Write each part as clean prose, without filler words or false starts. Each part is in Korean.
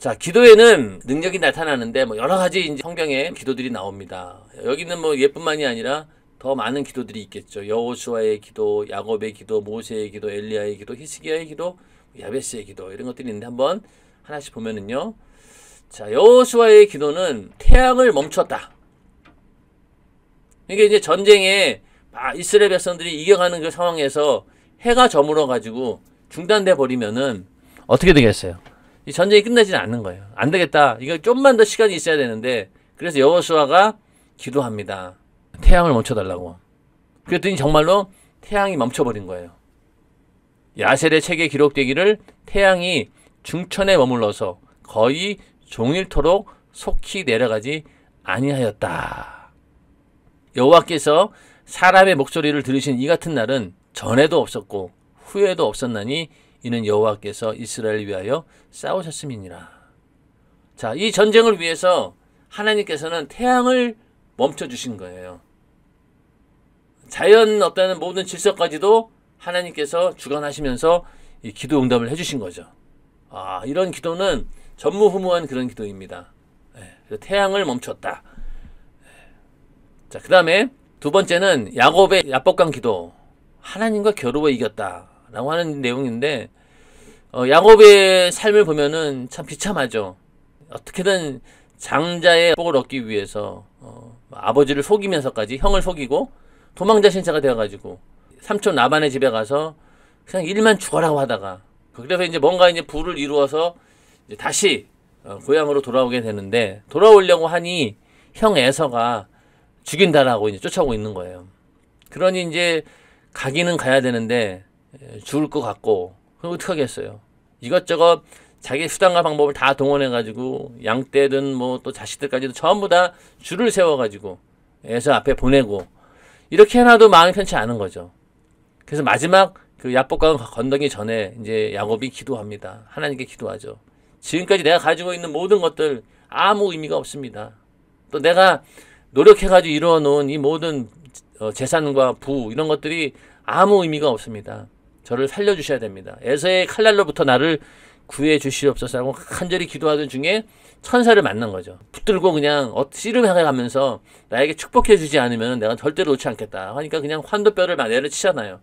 자, 기도에는 능력이 나타나는데 뭐 여러 가지 이제 성경에 기도들이 나옵니다. 여기는 뭐 얘뿐만이 아니라 더 많은 기도들이 있겠죠. 여호수아의 기도, 야곱의 기도, 모세의 기도, 엘리야의 기도, 히스기야의 기도, 야베스의 기도 이런 것들이 있는데 한번 하나씩 보면은요. 자, 여호수아의 기도는 태양을 멈췄다. 이게 이제 전쟁에 이스라엘 백성들이 이겨가는 그 상황에서 해가 저물어 가지고 중단돼 버리면은 어떻게 되겠어요? 이 전쟁이 끝나지는 않는 거예요. 안 되겠다. 이거 좀만 더 시간이 있어야 되는데 그래서 여호수아가 기도합니다. 태양을 멈춰달라고. 그랬더니 정말로 태양이 멈춰버린 거예요. 야셀의 책에 기록되기를 태양이 중천에 머물러서 거의 종일토록 속히 내려가지 아니하였다. 여호와께서 사람의 목소리를 들으신 이 같은 날은 전에도 없었고 후에도 없었나니 이는 여호와께서 이스라엘을 위하여 싸우셨음이니라. 자, 이 전쟁을 위해서 하나님께서는 태양을 멈춰주신 거예요. 자연 어떤 모든 질서까지도 하나님께서 주관하시면서 이 기도 응답을 해주신 거죠. 이런 기도는 전무후무한 그런 기도입니다. 태양을 멈췄다. 자, 그 다음에 두 번째는 야곱의 야복강 기도. 하나님과 겨루어 이겼다 라고 하는 내용인데 야곱의 삶을 보면은 참 비참하죠. 어떻게든 장자의 복을 얻기 위해서 아버지를 속이면서까지 형을 속이고 도망자 신세가 되어가지고 삼촌 라반의 집에 가서 그냥 일만 죽어라고 하다가 그래서 이제 뭔가 이제 부를 이루어서 이제 다시 고향으로 돌아오게 되는데 돌아오려고 하니 형 에서가 죽인다라고 이제 쫓아오고 있는 거예요. 그러니 이제 가기는 가야 되는데 죽을 것 같고 그럼 어떡하겠어요. 이것저것 자기 수단과 방법을 다 동원해가지고 양떼든 뭐 또 자식들까지도 전부 다 줄을 세워가지고 에서 앞에 보내고 이렇게 해놔도 마음이 편치 않은 거죠. 그래서 마지막 그 야복강 건너기 전에 이제 야곱이 기도합니다. 하나님께 기도하죠. 지금까지 내가 가지고 있는 모든 것들 아무 의미가 없습니다. 또 내가 노력해가지고 이루어놓은 이 모든 재산과 부 이런 것들이 아무 의미가 없습니다. 저를 살려주셔야 됩니다. 에서의 칼날로부터 나를 구해 주시옵소서라고 간절히 기도하던 중에 천사를 만난 거죠. 붙들고 그냥 씨름해가면서 나에게 축복해 주지 않으면 내가 절대로 놓지 않겠다 하니까 그냥 환도뼈를 내려치잖아요.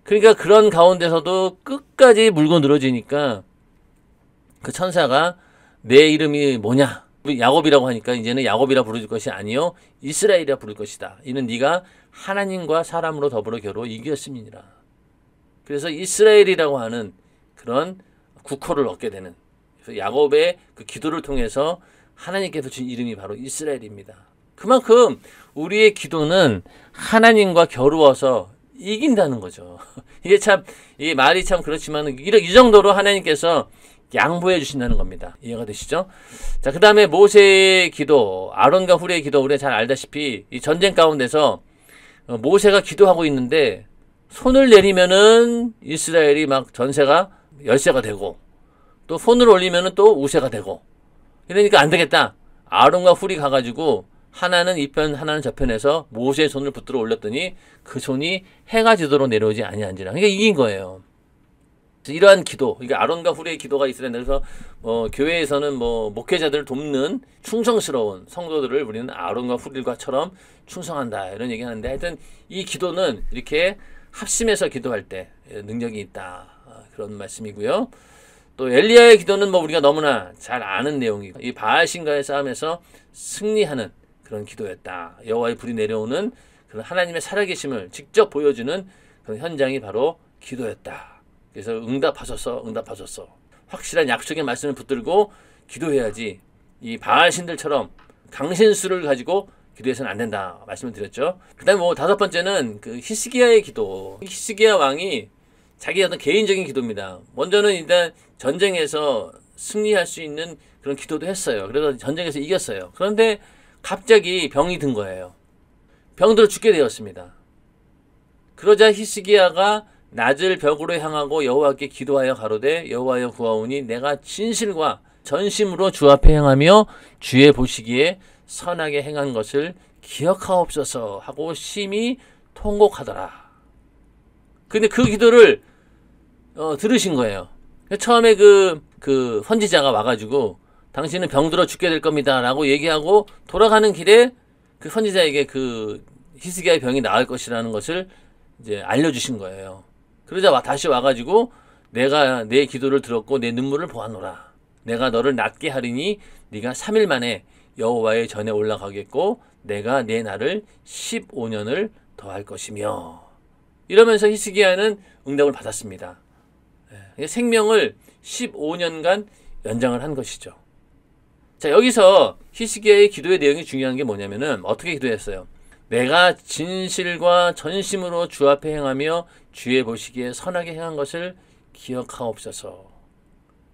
그러니까 그런 가운데서도 끝까지 물고 늘어지니까 그 천사가 내 이름이 뭐냐? 야곱이라고 하니까 이제는 야곱이라 부를 것이 아니요 이스라엘이라 부를 것이다. 이는 네가 하나님과 사람으로 더불어 겨루어 이겼음이니라. 그래서 이스라엘이라고 하는 그런 국호를 얻게 되는, 그래서 야곱의 그 기도를 통해서 하나님께서 준 이름이 바로 이스라엘입니다. 그만큼 우리의 기도는 하나님과 겨루어서 이긴다는 거죠. 이게 참, 이 말이 참 그렇지만 이 정도로 하나님께서 양보해 주신다는 겁니다. 이해가 되시죠? 자, 그 다음에 모세의 기도, 아론과 훌의 기도, 우리가 잘 알다시피 이 전쟁 가운데서 모세가 기도하고 있는데 손을 내리면은 이스라엘이 막 전세가 열세가 되고 또 손을 올리면은 또 우세가 되고 이러니까 안 되겠다. 아론과 훌이 가가지고 하나는 이편 하나는 저편에서 모세의 손을 붙들어 올렸더니 그 손이 해가 지도록 내려오지 아니한지라. 그러니까 이긴 거예요. 이러한 기도, 이게 아론과 훌의 기도가 있어야 된다. 그래서 교회에서는 목회자들을 돕는 충성스러운 성도들을 우리는 아론과 훌과처럼 충성한다 이런 얘기하는데, 하여튼 이 기도는 이렇게 합심해서 기도할 때 능력이 있다 그런 말씀이고요. 또 엘리야의 기도는 우리가 너무나 잘 아는 내용이고 이 바알신과의 싸움에서 승리하는 그런 기도였다. 여호와의 불이 내려오는 그런 하나님의 살아계심을 직접 보여주는 그런 현장이 바로 기도였다. 그래서 응답하소서 확실한 약속의 말씀을 붙들고 기도해야지 이 바알신들처럼 강신수를 가지고 기도해서는 안 된다 말씀을 드렸죠. 그 다음에 다섯 번째는 그 히스기야의 기도. 히스기야 왕이 자기 어떤 개인적인 기도입니다. 먼저는 일단 전쟁에서 승리할 수 있는 그런 기도도 했어요. 그래서 전쟁에서 이겼어요. 그런데 갑자기 병이 든 거예요. 병들어 죽게 되었습니다. 그러자 히스기야가 낮을 벽으로 향하고 여호와께 기도하여 가로되 여호와여 구하오니 내가 진실과 전심으로 주 앞에 행하며 주의 보시기에 선하게 행한 것을 기억하옵소서 하고 심히 통곡하더라. 근데 그 기도를 들으신 거예요. 처음에 그 그 선지자가 와가지고 당신은 병들어 죽게 될 겁니다 라고 얘기하고 돌아가는 길에 그 선지자에게 그 히스기야의 병이 나을 것이라는 것을 이제 알려주신 거예요. 그러자 다시 와가지고 내가 내 기도를 들었고 내 눈물을 보았노라. 내가 너를 낫게 하리니 네가 3일 만에 여호와의 전에 올라가겠고 내가 내 날을 15년을 더할 것이며, 이러면서 히스기야는 응답을 받았습니다. 생명을 15년간 연장을 한 것이죠. 자, 여기서 히스기야의 기도의 내용이 중요한 게 뭐냐면은 어떻게 기도했어요? 내가 진실과 전심으로 주 앞에 행하며 주의 보시기에 선하게 행한 것을 기억하옵소서.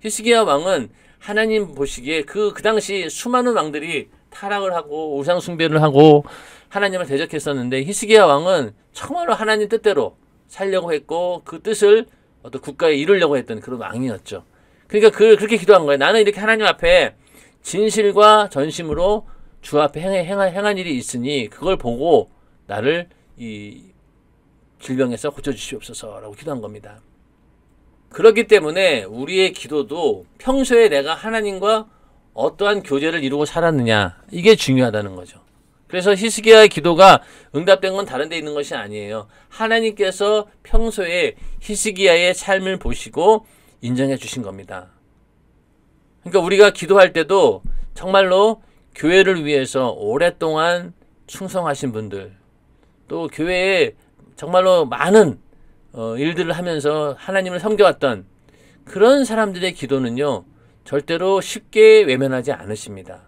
히스기야 왕은 하나님 보시기에 그 당시 수많은 왕들이 타락을 하고 우상 숭배를 하고 하나님을 대적했었는데 히스기야 왕은 정말로 하나님 뜻대로 살려고 했고 그 뜻을 어떤 국가에 이루려고 했던 그런 왕이었죠. 그러니까 그렇게 기도한 거예요. 나는 이렇게 하나님 앞에 진실과 전심으로 주 앞에 행한 일이 있으니 그걸 보고 나를 이 질병에서 고쳐주시옵소서라고 기도한 겁니다. 그렇기 때문에 우리의 기도도 평소에 내가 하나님과 어떠한 교제를 이루고 살았느냐, 이게 중요하다는 거죠. 그래서 히스기야의 기도가 응답된 건 다른 데 있는 것이 아니에요. 하나님께서 평소에 히스기야의 삶을 보시고 인정해 주신 겁니다. 그러니까 우리가 기도할 때도 정말로 교회를 위해서 오랫동안 충성하신 분들, 또 교회에 정말로 많은 일들을 하면서 하나님을 섬겨왔던 그런 사람들의 기도는요, 절대로 쉽게 외면하지 않으십니다.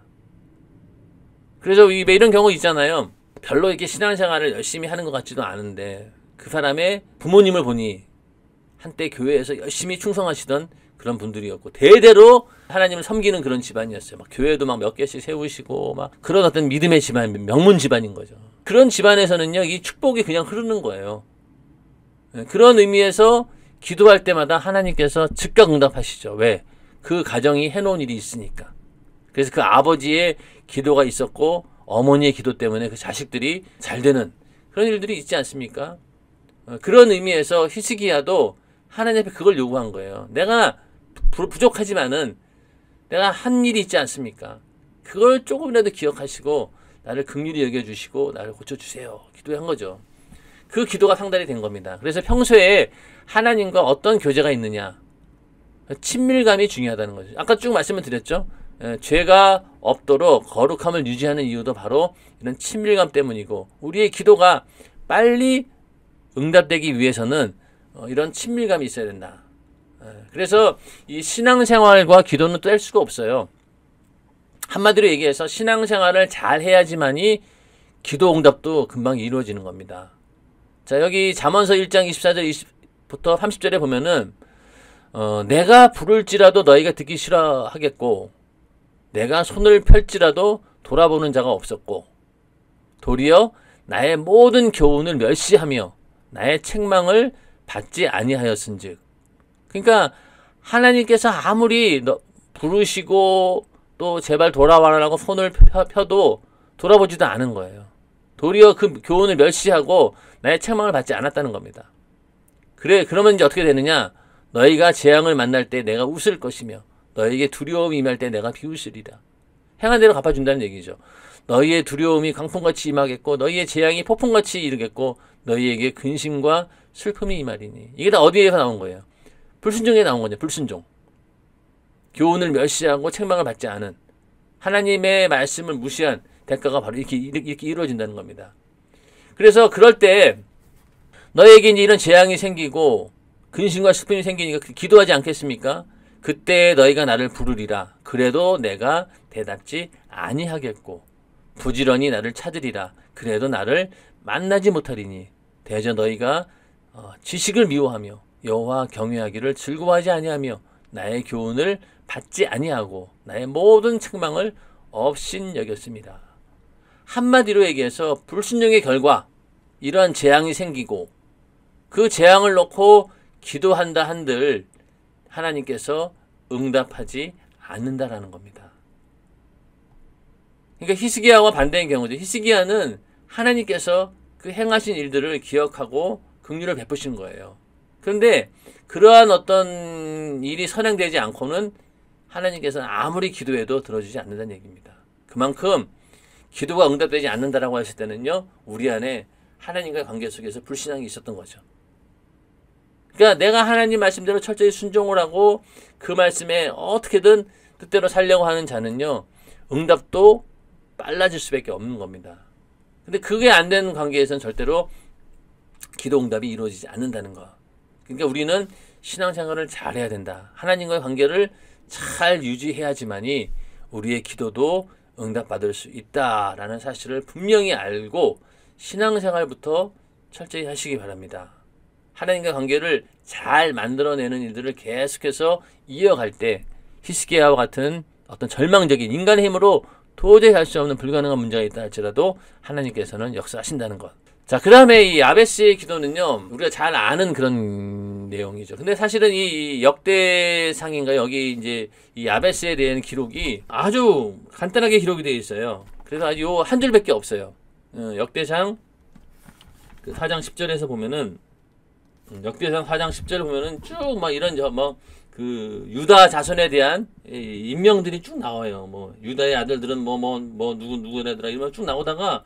그래서 이런 경우 있잖아요. 별로 이렇게 신앙생활을 열심히 하는 것 같지도 않은데 그 사람의 부모님을 보니 한때 교회에서 열심히 충성하시던 그런 분들이었고 대대로 하나님을 섬기는 그런 집안이었어요. 막 교회도 막 몇 개씩 세우시고 막 그런 어떤 믿음의 집안, 명문 집안인 거죠. 그런 집안에서는요, 이 축복이 그냥 흐르는 거예요. 그런 의미에서 기도할 때마다 하나님께서 즉각 응답하시죠. 왜? 그 가정이 해놓은 일이 있으니까. 그래서 그 아버지의 기도가 있었고 어머니의 기도 때문에 그 자식들이 잘 되는 그런 일들이 있지 않습니까? 그런 의미에서 히스기야도 하나님 앞에 그걸 요구한 거예요. 내가 부족하지만은 내가 한 일이 있지 않습니까? 그걸 조금이라도 기억하시고 나를 긍휼히 여겨주시고 나를 고쳐주세요. 기도한 거죠. 그 기도가 상달이 된 겁니다. 그래서 평소에 하나님과 어떤 교제가 있느냐, 친밀감이 중요하다는 거죠. 아까 쭉 말씀을 드렸죠. 죄가 없도록 거룩함을 유지하는 이유도 바로 이런 친밀감 때문이고, 우리의 기도가 빨리 응답되기 위해서는 이런 친밀감이 있어야 된다. 그래서 이 신앙생활과 기도는 뗄 수가 없어요. 한마디로 얘기해서 신앙생활을 잘 해야지만이 기도 응답도 금방 이루어지는 겁니다. 자, 여기 잠언서 1장 24절 20부터 30절에 보면은 내가 부를지라도 너희가 듣기 싫어하겠고 내가 손을 펼지라도 돌아보는 자가 없었고 도리어 나의 모든 교훈을 멸시하며 나의 책망을 받지 아니하였은즉. 그러니까 하나님께서 아무리 부르시고 또 제발 돌아와라라고 손을 펴도 돌아보지도 않은 거예요. 도리어 그 교훈을 멸시하고 나의 책망을 받지 않았다는 겁니다. 그러면 이제 어떻게 되느냐? 너희가 재앙을 만날 때 내가 웃을 것이며 너희에게 두려움이 임할 때 내가 비웃으리라. 행한 대로 갚아준다는 얘기죠. 너희의 두려움이 강풍같이 임하겠고 너희의 재앙이 폭풍같이 이르겠고 너희에게 근심과 슬픔이 임하리니. 이게 다 어디에서 나온 거예요? 불순종에 나온 거죠. 불순종. 교훈을 멸시하고 책망을 받지 않은, 하나님의 말씀을 무시한 대가가 바로 이렇게 이루어진다는 겁니다. 그래서 그럴 때 너에게 이제 이런 재앙이 생기고 근심과 슬픔이 생기니까 기도하지 않겠습니까? 그때 너희가 나를 부르리라. 그래도 내가 대답지 아니하겠고 부지런히 나를 찾으리라. 그래도 나를 만나지 못하리니 대저 너희가 지식을 미워하며 여호와 경외하기를 즐거워하지 아니하며 나의 교훈을 받지 아니하고 나의 모든 책망을 없인 여겼습니다. 한마디로 얘기해서 불순종의 결과 이러한 재앙이 생기고 그 재앙을 놓고 기도한다 한들 하나님께서 응답하지 않는다라는 겁니다. 그러니까 히스기야와 반대인 경우죠. 히스기야는 하나님께서 그 행하신 일들을 기억하고 긍휼을 베푸신 거예요. 그런데 그러한 어떤 일이 선행되지 않고는 하나님께서는 아무리 기도해도 들어주지 않는다는 얘기입니다. 그만큼 기도가 응답되지 않는다라고 하실 때는요, 우리 안에 하나님과의 관계 속에서 불신앙이 있었던 거죠. 그러니까 내가 하나님 말씀대로 철저히 순종을 하고 그 말씀에 어떻게든 뜻대로 살려고 하는 자는요, 응답도 빨라질 수밖에 없는 겁니다. 근데 그게 안 되는 관계에서는 절대로 기도 응답이 이루어지지 않는다는 거. 그러니까 우리는 신앙생활을 잘해야 된다. 하나님과의 관계를 잘 유지해야지만이 우리의 기도도 응답받을 수 있다라는 사실을 분명히 알고 신앙생활부터 철저히 하시기 바랍니다. 하나님과 관계를 잘 만들어내는 일들을 계속해서 이어갈 때 히스기야와 같은 어떤 절망적인 인간의 힘으로 도저히 할 수 없는 불가능한 문제가 있다 할지라도 하나님께서는 역사하신다는 것. 자, 그 다음에 이 야베스의 기도는요, 우리가 잘 아는 그런 내용이죠. 근데 사실은 이 역대상인가 여기 이제 이 야베스에 대한 기록이 아주 간단하게 기록이 되어 있어요. 그래서 아주 요 한 줄밖에 없어요. 역대상 그 4장 10절에서 보면은 역대상 4장 10절을 보면은 쭉 막 이런 그 유다 자손에 대한 인명들이 쭉 나와요. 뭐 유다의 아들들은 누구네더라 이러면 쭉 나오다가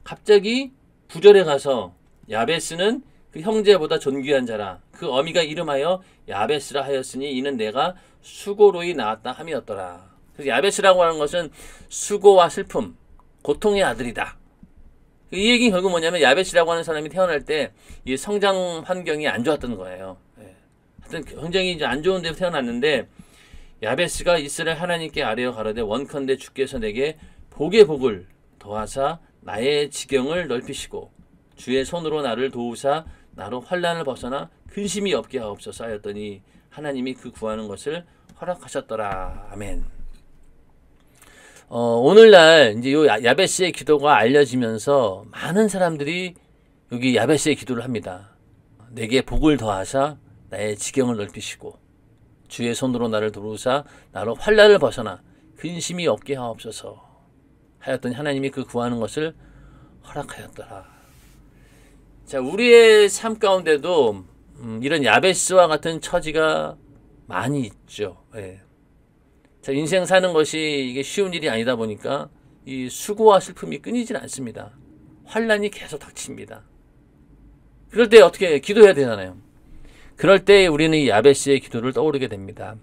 갑자기 9절에 가서 야베스는 그 형제보다 존귀한 자라 그 어미가 이름하여 야베스라 하였으니 이는 내가 수고로이 낳았다 함이었더라. 그래서 야베스라고 하는 것은 수고와 슬픔, 고통의 아들이다. 이 얘기는 결국 뭐냐면 야베스라고 하는 사람이 태어날 때 이 성장 환경이 안 좋았던 거예요. 하여튼 굉장히 이제 안 좋은 데서 태어났는데 야베스가 이스라엘 하나님께 아뢰어 가로되 원컨대 주께서 내게 복의 복을 더하사 나의 지경을 넓히시고 주의 손으로 나를 도우사 나로 환난을 벗어나 근심이 없게 하옵소서 하였더니 하나님이 그 구하는 것을 허락하셨더라. 아멘. 오늘날 이제 요 야베스의 기도가 알려지면서 많은 사람들이 여기 야베스의 기도를 합니다. 내게 복을 더하사 나의 지경을 넓히시고 주의 손으로 나를 도우사 나로 환난을 벗어나 근심이 없게 하옵소서 하였더니 하나님이 그 구하는 것을 허락하였더라. 자, 우리의 삶 가운데도 이런 야베스와 같은 처지가 많이 있죠. 예. 자, 인생 사는 것이 이게 쉬운 일이 아니다 보니까 이 수고와 슬픔이 끊이질 않습니다. 환난이 계속 닥칩니다. 그럴 때 어떻게 기도해야 되잖아요. 그럴 때 우리는 이 야베스의 기도를 떠오르게 됩니다.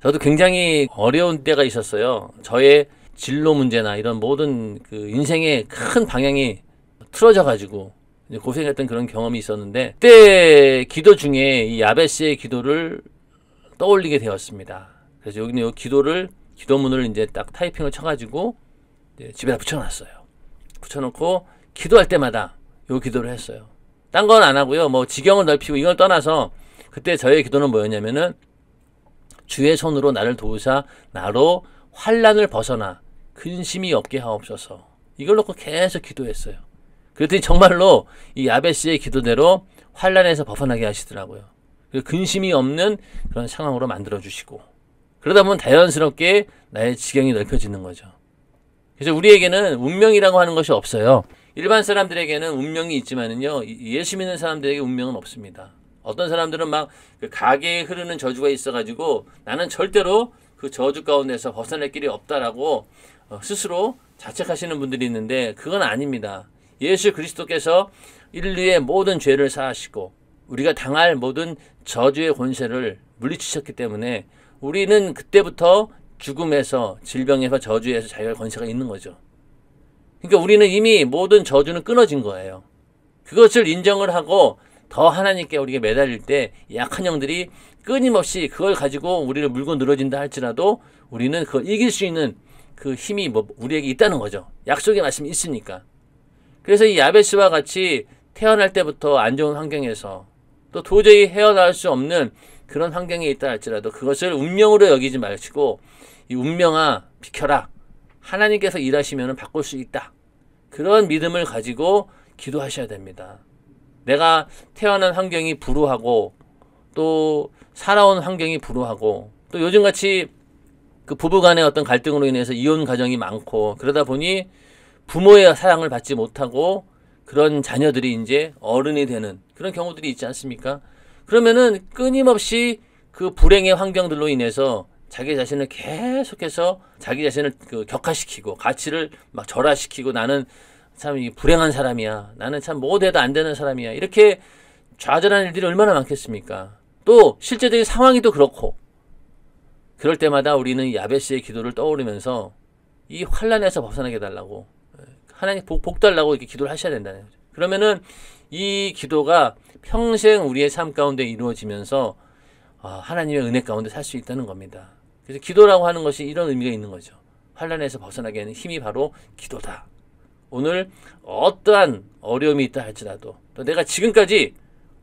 저도 굉장히 어려운 때가 있었어요. 저의 진로 문제나 이런 모든 그 인생의 큰 방향이 틀어져 가지고 고생했던 그런 경험이 있었는데 그때 기도 중에 이 야베스의 기도를 떠올리게 되었습니다. 그래서 여기는 이 기도문을 이제 딱 타이핑을 쳐가지고 집에다 붙여놨어요. 붙여놓고 기도할 때마다 이 기도를 했어요. 딴 건 안 하고요. 뭐 지경을 넓히고 이걸 떠나서 그때 저의 기도는 뭐였냐면은 주의 손으로 나를 도우사 나로 환난을 벗어나 근심이 없게 하옵소서. 이걸 놓고 계속 기도했어요. 그랬더니 정말로 이 야베스의 기도대로 환난에서 벗어나게 하시더라고요. 근심이 없는 그런 상황으로 만들어 주시고 그러다 보면 자연스럽게 나의 지경이 넓혀지는 거죠. 그래서 우리에게는 운명이라고 하는 것이 없어요. 일반 사람들에게는 운명이 있지만은요, 예수 믿는 사람들에게 운명은 없습니다. 어떤 사람들은 막 그 가계에 흐르는 저주가 있어가지고 나는 절대로 그 저주 가운데서 벗어날 길이 없다라고 스스로 자책하시는 분들이 있는데 그건 아닙니다. 예수 그리스도께서 인류의 모든 죄를 사하시고 우리가 당할 모든 저주의 권세를 물리치셨기 때문에 우리는 그때부터 죽음에서 질병에서 저주에서 자유할 권세가 있는 거죠. 그러니까 우리는 이미 모든 저주는 끊어진 거예요. 그것을 인정을 하고 더 하나님께 우리가 매달릴 때 약한 영들이 끊임없이 그걸 가지고 우리를 물고 늘어진다 할지라도 우리는 그걸 이길 수 있는 그 힘이 우리에게 있다는 거죠. 약속의 말씀이 있으니까. 그래서 이 야베스와 같이 태어날 때부터 안 좋은 환경에서 또 도저히 헤어나올 수 없는 그런 환경에 있다 할지라도 그것을 운명으로 여기지 마시고 이 운명아 비켜라. 하나님께서 일하시면 바꿀 수 있다. 그런 믿음을 가지고 기도하셔야 됩니다. 내가 태어난 환경이 불우하고 또 살아온 환경이 불우하고 또 요즘같이 그 부부간의 어떤 갈등으로 인해서 이혼 가정이 많고 그러다 보니 부모의 사랑을 받지 못하고 그런 자녀들이 이제 어른이 되는 그런 경우들이 있지 않습니까? 그러면은 끊임없이 그 불행의 환경들로 인해서 자기 자신을 계속해서 자기 자신을 격화시키고 가치를 막 절하시키고 나는 참 불행한 사람이야. 나는 참 뭐돼도 안 되는 사람이야. 이렇게 좌절하는 일들이 얼마나 많겠습니까? 또 실제적인 상황이 또 그렇고 그럴 때마다 우리는 야베스의 기도를 떠오르면서 이 환난에서 벗어나게 해달라고 하나님 복 달라고 이렇게 기도를 하셔야 된다는 거죠. 그러면은 이 기도가 평생 우리의 삶 가운데 이루어지면서 하나님의 은혜 가운데 살 수 있다는 겁니다. 그래서 기도라고 하는 것이 이런 의미가 있는 거죠. 환난에서 벗어나게 하는 힘이 바로 기도다. 오늘 어떠한 어려움이 있다 할지라도 또 내가 지금까지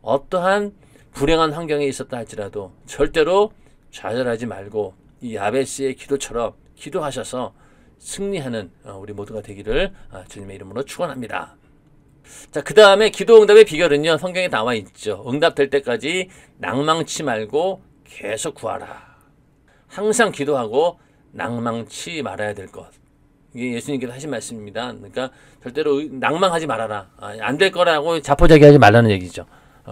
어떠한 불행한 환경에 있었다 할지라도 절대로 좌절하지 말고 이 야베스의 기도처럼 기도하셔서 승리하는 우리 모두가 되기를 주님의 이름으로 축원합니다. 자, 그 다음에 기도 응답의 비결은요, 성경에 나와 있죠. 응답될 때까지 낭망치 말고 계속 구하라. 항상 기도하고 낭망치 말아야 될 것. 이게 예수님께서 하신 말씀입니다. 그러니까 절대로 낭망하지 말아라. 안 될 거라고 자포자기하지 말라는 얘기죠.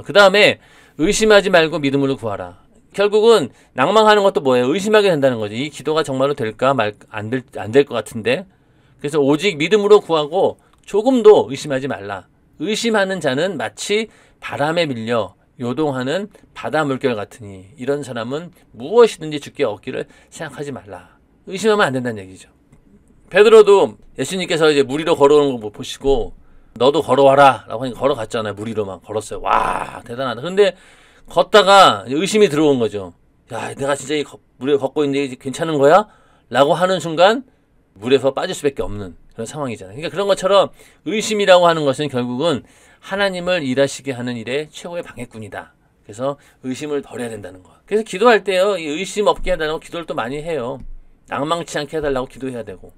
그 다음에 의심하지 말고 믿음으로 구하라. 결국은 낭망하는 것도 뭐예요? 의심하게 된다는 거죠. 이 기도가 정말로 될까 안 될 것 같은데. 그래서 오직 믿음으로 구하고 조금도 의심하지 말라. 의심하는 자는 마치 바람에 밀려 요동하는 바다 물결 같으니 이런 사람은 무엇이든지 주께 얻기를 생각하지 말라. 의심하면 안 된다는 얘기죠. 베드로도 예수님께서 이제 물 위로 걸어오는 거 보시고 너도 걸어와라 라고 하니까 걸어갔잖아요. 물 위로 막 걸었어요. 와, 대단하다. 근데 걷다가 의심이 들어온 거죠. 야, 내가 진짜 이 물에 걷고 있는데 괜찮은 거야? 라고 하는 순간 물에서 빠질 수밖에 없는 그런 상황이잖아요. 그러니까 그런 것처럼 의심이라고 하는 것은 결국은 하나님을 일하시게 하는 일의 최고의 방해꾼이다. 그래서 의심을 버려야 된다는 거. 그래서 기도할 때요, 이 의심 없게 해달라고 기도를 또 많이 해요. 낭망치 않게 해달라고 기도해야 되고.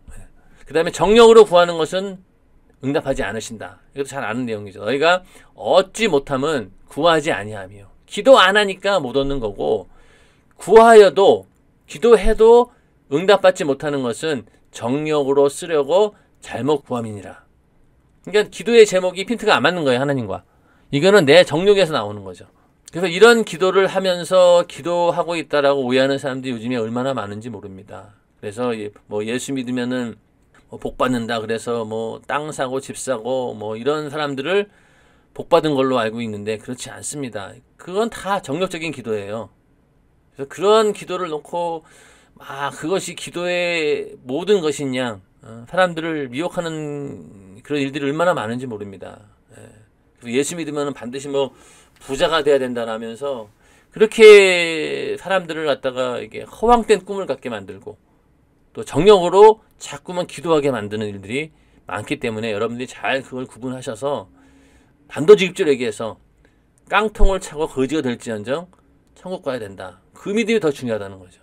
그 다음에 정령으로 구하는 것은 응답하지 않으신다. 이것도 잘 아는 내용이죠. 너희가 얻지 못함은 구하지 아니하며. 기도 안 하니까 못 얻는 거고, 구하여도 기도해도 응답받지 못하는 것은 정력으로 쓰려고 잘못 구함이니라. 그러니까 기도의 제목이 핀트가 안 맞는 거예요, 하나님과. 이거는 내 정력에서 나오는 거죠. 그래서 이런 기도를 하면서 기도하고 있다라고 오해하는 사람들이 요즘에 얼마나 많은지 모릅니다. 그래서 뭐 예수 믿으면은 복 받는다. 그래서 뭐 땅 사고 집 사고 뭐 이런 사람들을 복 받은 걸로 알고 있는데 그렇지 않습니다. 그건 다 정력적인 기도예요. 그래서 그런 기도를 놓고 그것이 기도의 모든 것이냐, 사람들을 미혹하는 그런 일들이 얼마나 많은지 모릅니다. 그래서 예수 믿으면 반드시 뭐 부자가 돼야 된다라면서 그렇게 사람들을 갖다가 이게 허황된 꿈을 갖게 만들고 또 정력으로 자꾸만 기도하게 만드는 일들이 많기 때문에 여러분들이 잘 그걸 구분하셔서 단도직입적으로 얘기해서 깡통을 차고 거지가 될지언정 천국 가야 된다. 그 믿음이 더 중요하다는 거죠.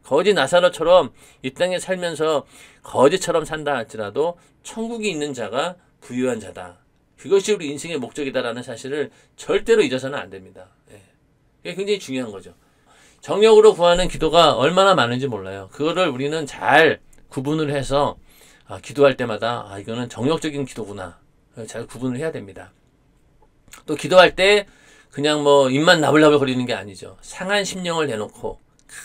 거지 나사로처럼 이 땅에 살면서 거지처럼 산다 할지라도 천국이 있는 자가 부유한 자다. 그것이 우리 인생의 목적이다라는 사실을 절대로 잊어서는 안 됩니다. 그게 굉장히 중요한 거죠. 정력으로 구하는 기도가 얼마나 많은지 몰라요. 그거를 우리는 잘 구분을 해서 기도할 때마다 이거는 정력적인 기도구나. 잘 구분을 해야 됩니다. 또 기도할 때 그냥 뭐 입만 나불나불 거리는 게 아니죠. 상한 심령을 내놓고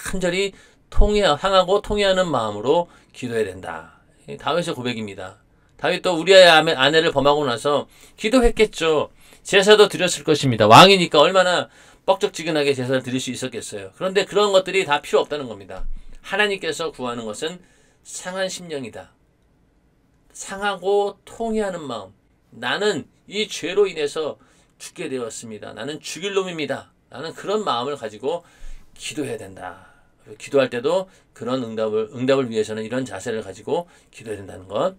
간절히 향하고 통회하는 마음으로 기도해야 된다. 다윗의 고백입니다. 다윗도 우리아의 아내를 범하고 나서 기도했겠죠. 제사도 드렸을 것입니다. 왕이니까 얼마나 뻑적지근하게 제사를 드릴 수 있었겠어요. 그런데 그런 것들이 다 필요 없다는 겁니다. 하나님께서 구하는 것은 상한 심령이다. 상하고 통회하는 마음. 나는 이 죄로 인해서 죽게 되었습니다. 나는 죽일 놈입니다. 나는 그런 마음을 가지고 기도해야 된다. 기도할 때도 그런 응답을 위해서는 이런 자세를 가지고 기도해야 된다는 것